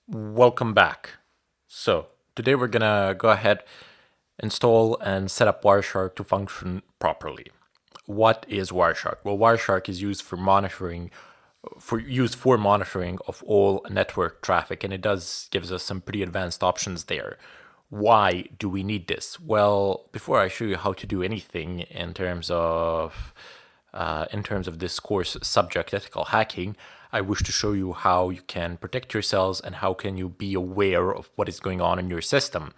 Welcome back. So, today we're gonna go ahead, install and set up Wireshark to function properly. What is Wireshark? Well, Wireshark is used for monitoring of all network traffic, and it does gives us some pretty advanced options there. Why do we need this? Well, before I show you how to do anything in terms of this course subject, ethical hacking, I wish to show you how you can protect yourselves and how can you be aware of what is going on in your system.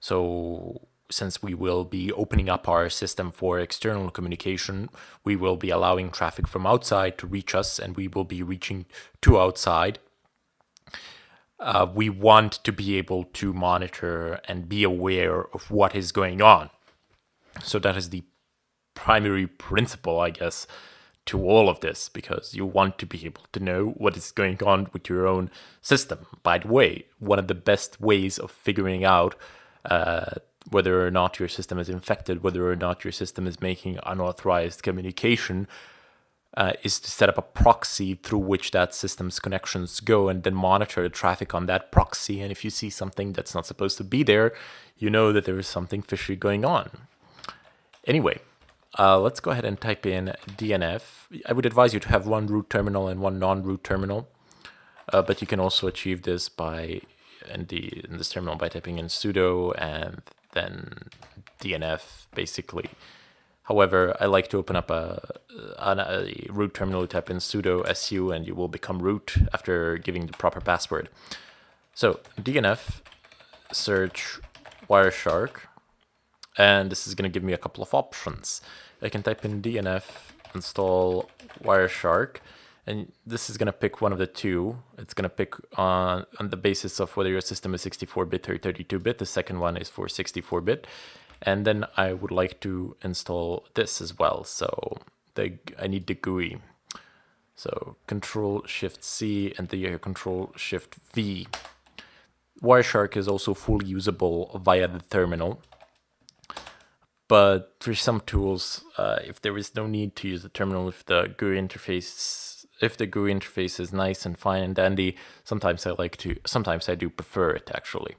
So since we will be opening up our system for external communication, we will be allowing traffic from outside to reach us and we will be reaching to outside. We want to be able to monitor and be aware of what is going on. So that is the primary principle, I guess, to all of this, because you want to be able to know what is going on with your own system. By the way, one of the best ways of figuring out whether or not your system is infected, whether or not your system is making unauthorized communication, is to set up a proxy through which that system's connections go and then monitor the traffic on that proxy. And if you see something that's not supposed to be there, you know that there is something fishy going on. Anyway, let's go ahead and type in DNF. I would advise you to have one root terminal and one non-root terminal, but you can also achieve this by in this terminal by typing in sudo and then DNF basically. However, I like to open up a root terminal, type in sudo su, and you will become root after giving the proper password. So DNF search Wireshark, and this is going to give me a couple of options. I can type in DNF install Wireshark, and this is going to pick one of the two. It's going to pick on the basis of whether your system is 64-bit or 32-bit. The second one is for 64-bit. And then I would like to install this as well. So I need the GUI. So Control-Shift-C and the Control-Shift-V. Wireshark is also fully usable via the terminal. But for some tools, if there is no need to use the terminal, if the GUI interface is nice and fine and dandy, sometimes I do prefer it actually.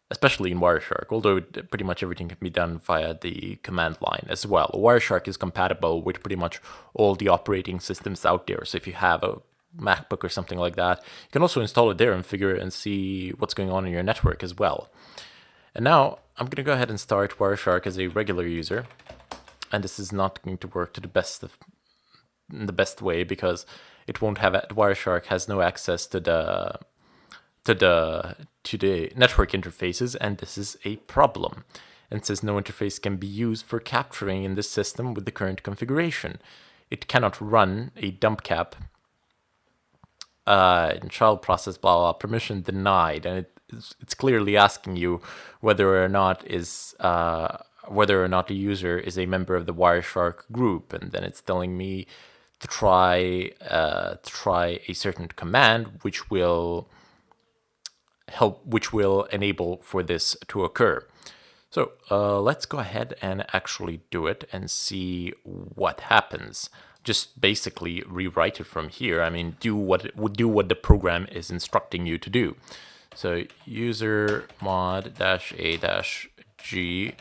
Especially in Wireshark, although pretty much everything can be done via the command line as well. Wireshark is compatible with pretty much all the operating systems out there. So if you have a MacBook or something like that, you can also install it there and figure and see what's going on in your network as well. And now I'm going to go ahead and start Wireshark as a regular user. And this is not going to work to the best way because it won't have Wireshark has no access to the network interfaces, and this is a problem. And says no interface can be used for capturing in this system with the current configuration. It cannot run a dump cap in child process blah blah permission denied, and it's clearly asking you whether or not the user is a member of the Wireshark group, and then it's telling me to try a certain command which will enable for this to occur. So let's go ahead and actually do it and see what happens. Just basically rewrite it from here. I mean, do what the program is instructing you to do. So user mod -a-g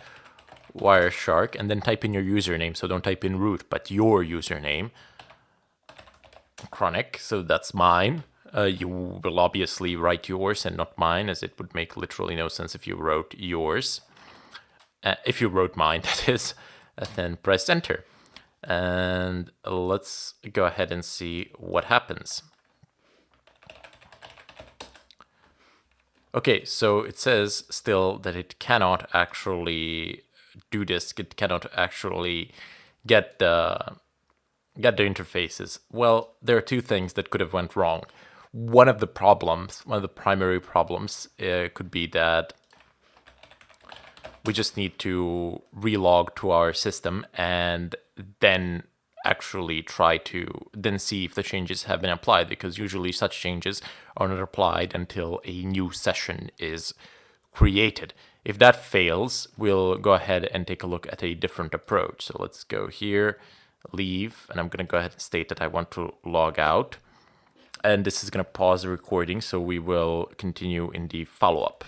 Wireshark, and then type in your username. So don't type in root, but your username. Chronic, so that's mine. You will obviously write yours and not mine, as it would make literally no sense if you wrote yours. If you wrote mine, that is, then press enter. And let's go ahead and see what happens. Okay, so it says still that it cannot actually do this. It cannot actually get the interfaces. Well, there are two things that could have went wrong. One of the primary problems could be that we just need to relog to our system and then actually try to then see if the changes have been applied, because usually such changes are not applied until a new session is created. If that fails, we'll go ahead and take a look at a different approach. So let's go here, leave, and I'm going to go ahead and state that I want to log out. and this is going to pause the recording, so we will continue in the follow-up.